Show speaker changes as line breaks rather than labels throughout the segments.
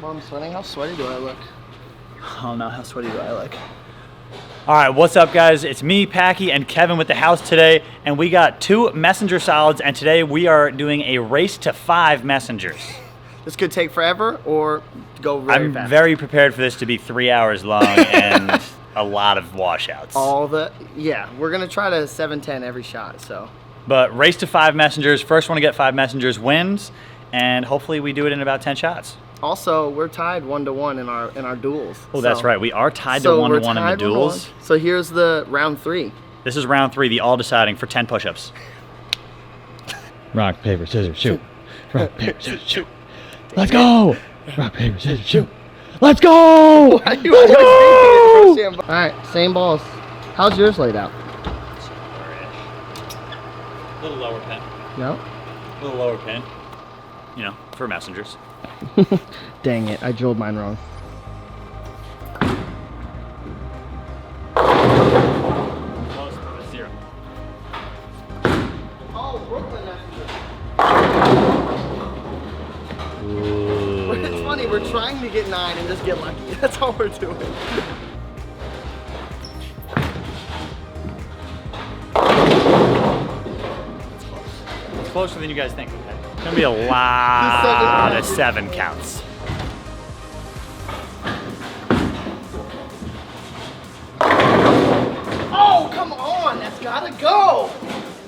Well, I'm sweating. How sweaty do I look?
Oh no, how sweaty do I look? All right, what's up guys? It's me, Packy, and Kevin with the house today, and we got 2 messenger solids, and today we are doing a race to 5 messengers.
This could take forever or go very fast.
I'm very prepared for this to be 3 hours long and a lot of washouts.
Yeah, we're gonna try to 7-10 every shot, so.
But race to 5 messengers, first one to get 5 messengers wins, and hopefully we do it in about 10 shots.
Also, we're tied 1-1 in our duels.
Oh, that's right. We are tied to 1-1 in the duels.
So here's the round 3.
This is round 3, the all deciding for 10 push-ups.
Rock, paper, scissors, shoot. Rock, paper, scissors, shoot. Let's go! Rock, paper, scissors, shoot. Let's go!
Let's go! All right, same balls. How's yours laid out?
A little lower pin.
No?
A little lower pin. You know, for messengers.
Dang it, I drilled mine wrong.
Close, but 0.
Oh, Brooklyn messenger.
Ooh.
It's funny, we're trying to get 9 and just get lucky. That's all we're doing.
It's closer than you guys think. Okay? It's gonna be a lot of 7 counts.
Oh, come on, that's gotta go.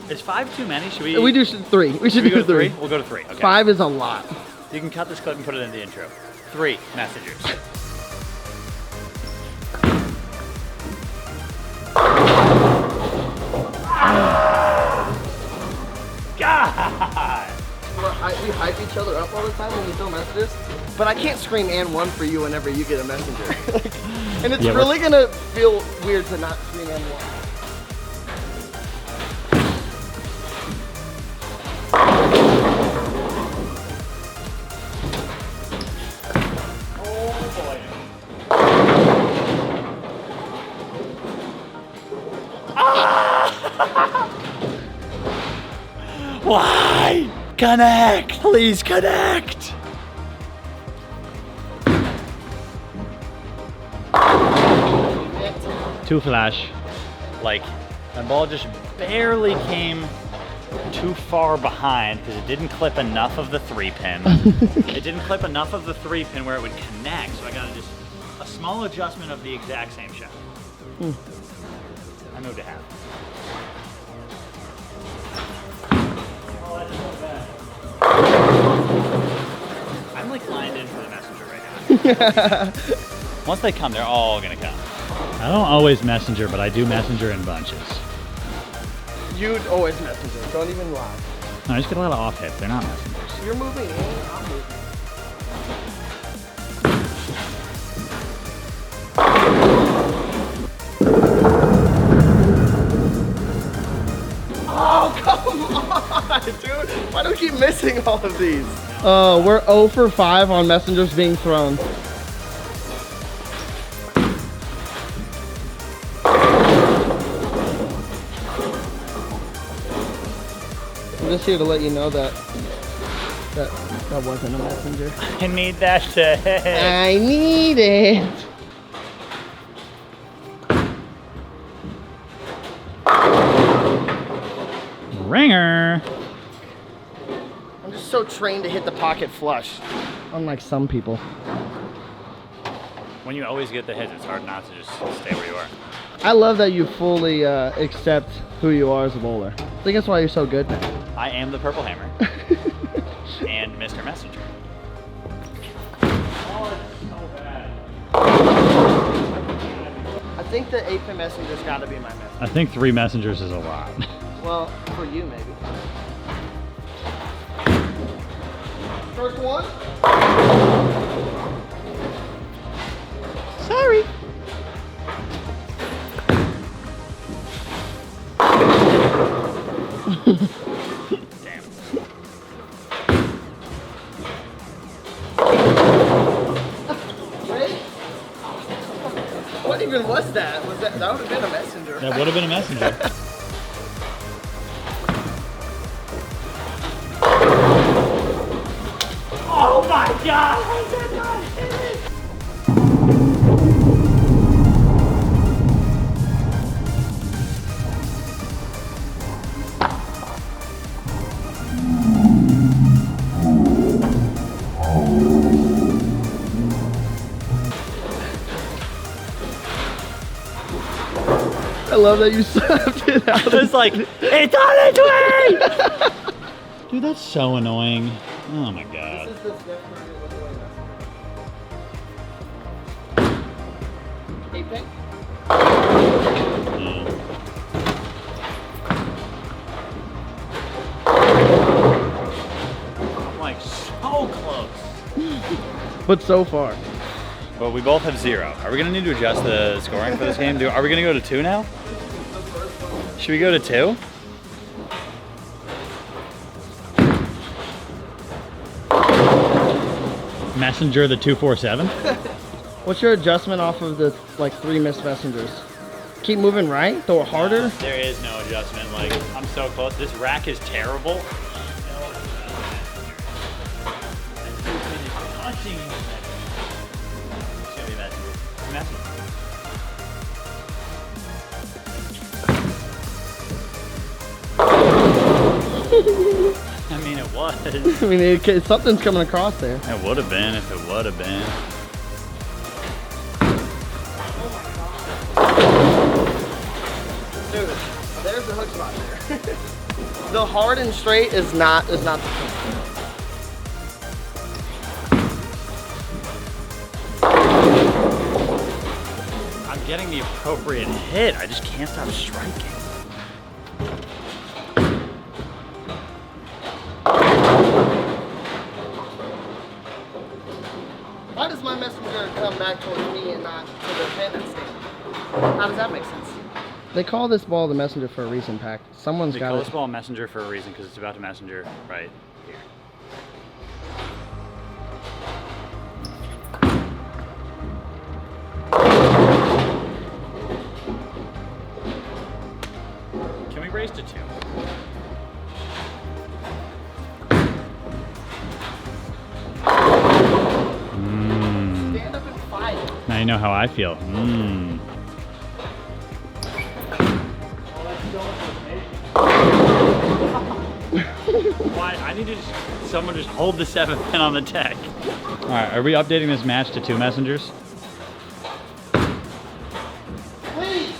Is 5 too many? Should we?
We do 3. We should
go
do
to 3.
3.
We'll go to 3. Okay.
5 is a lot.
You can cut this clip and put it in the intro. 3 messengers. God!
We hype each other up all the time when we throw messages, but I can't scream and 1 for you whenever you get a messenger. And it's really gonna feel weird to not scream and 1.
Why? Connect! Please connect!
Two flash.
Like, my ball just barely came too far behind because it didn't clip enough of the 3-pin. It didn't clip enough of the 3-pin where it would connect, so I got just a small adjustment of the exact same shot. I moved a half. Oh, that's so bad. I'm like lined in for the messenger right now. Once they come, they're all gonna come.
I don't always messenger, but I do messenger in bunches.
You'd always messenger. Don't even lie.
No, I just get a lot of off hits. They're not messengers.
You're moving in, I'm moving. Oh, come on, dude. Why do we keep missing all of these? We're 0 for 5 on messengers being thrown. I'm just here to let you know that wasn't a messenger.
I need that to hit.
I need it.
Ringer!
I'm just so trained to hit the pocket flush, unlike some people.
When you always get the hits, it's hard not to just stay where you are.
I love that you fully accept who you are as a bowler. I think that's why you're so good.
I am the Purple Hammer. And Mr. Messenger. Oh, it's so bad.
I think the 8-pin messenger's got to be my messenger.
I think 3 messengers is a lot.
Well, for you maybe. First one. Sorry.
Damn.
Ready? What even was that? That would have been a messenger.
That would have been a messenger.
Oh my God! I did not hit
I love that you slapped it out.
It's like, it's on its way! Dude, that's so annoying. Oh my god.
This is the difference with the way that's. 8 pink?
Yeah. I'm like so close.
But so far.
Well, we both have 0. Are we gonna need to adjust the scoring for this game? Are we gonna go to 2 now? Should we go to 2?
Messenger the 247.
What's your adjustment off of the like 3 missed messengers? Keep moving right? Throw it harder?
There is no adjustment. Like, I'm so close. This rack is terrible. Touching. It's gonna be messy. I mean, it was.
I mean, something's coming across there.
It would have been if it would have been.
Dude, there's the hook spot there. The hard and straight is not the thing.
I'm getting the appropriate hit. I just can't stop striking.
Why does my messenger come back towards me and not to the pin that's standing? How does that make sense? They call this ball the messenger for a reason, Pack. Someone's
They
got
call
it.
this ball a messenger for a reason because it's about to messenger right here. Can we race to 2?
Stand up and fight.
Now you know how I feel.
Why? I need to someone just hold the 7th pin on the deck.
All right, are we updating this match to 2 messengers?
Please!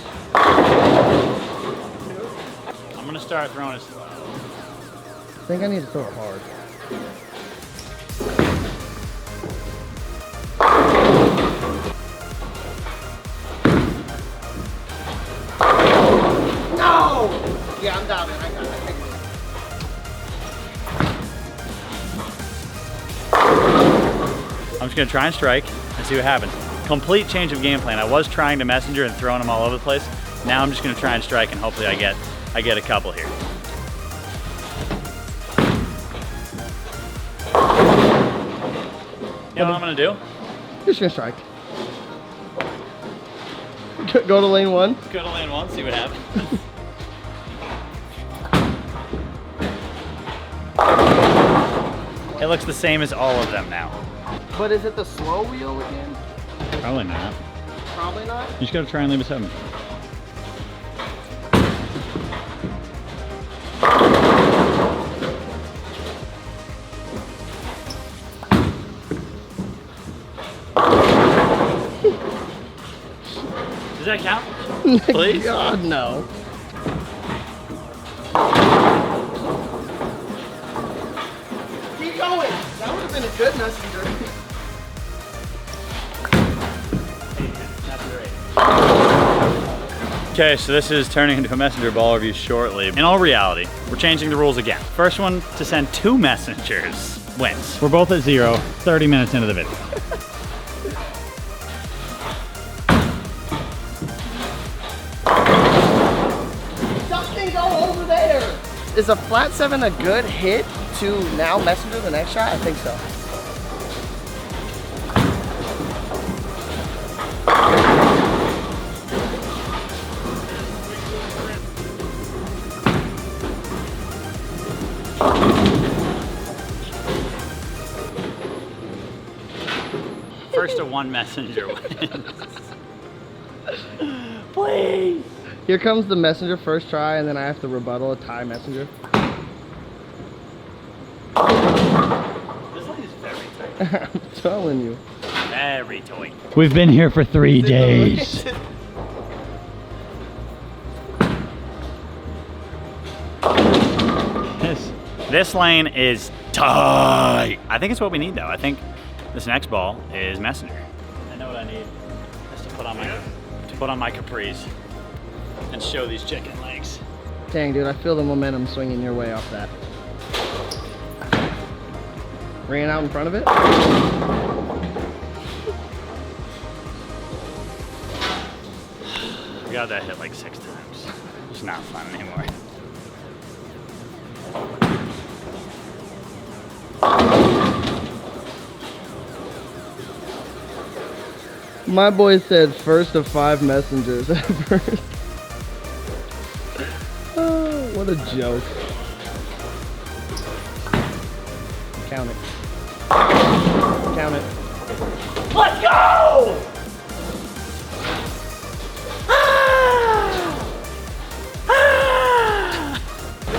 I'm gonna start throwing it slow.
I think I need to throw it hard. No! Yeah, I'm down, man. I got it.
I'm just gonna try and strike and see what happens. Complete change of game plan. I was trying to messenger and throwing them all over the place. Now I'm just gonna try and strike and hopefully I get a couple here. You know what I'm gonna do?
You're just gonna strike. Go to lane 1.
Go to lane 1, see what happens. It looks the same as all of them now.
But is it the slow wheel again?
Probably not.
Probably not.
You just gotta try and leave a 7.
Does that count? Please?
God, no. Keep going. That would have been a good messenger.
Okay, so this is turning into a messenger ball review shortly. In all reality, we're changing the rules again. First one to send 2 messengers wins.
We're both at 0, 30 minutes into the video.
Something go over there. Is a flat 7 a good hit to now messenger the next shot? I think so.
First to 1 messenger wins. Please.
Here comes the messenger first try, and then I have to rebuttal a tie messenger.
This line is very tight.
I'm telling you.
Very tight.
We've been here for 3 days.
This lane is tight. I think it's what we need though. I think this next ball is messenger. I know what I need is to put on my capris and show these chicken legs.
Dang, dude, I feel the momentum swinging your way off that. Ran out in front of it.
We got that hit like 6 times. It's not fun anymore.
My boy said first of 5 messengers at first. Oh, what a joke. Count it. Count it.
Let's go!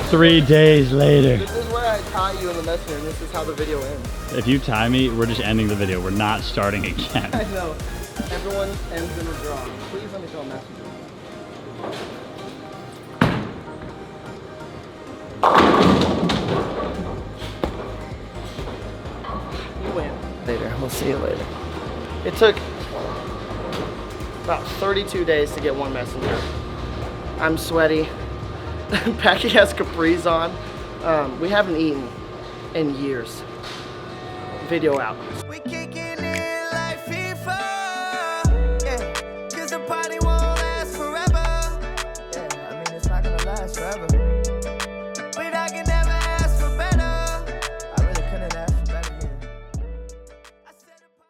3 days later.
This is where I tie you in the messenger, and this is how the video ends.
If you tie me, we're just ending the video. We're not starting again.
I know. Everyone ends in a draw. Please let me throw a messenger. You win. Later. We'll see you later. It took about 32 days to get 1 messenger. I'm sweaty. Packy has capris on. We haven't eaten in years. Video out.
We kicking it like FIFA, yeah, 'cause the party won't last forever. Yeah, I mean it's not gonna last forever.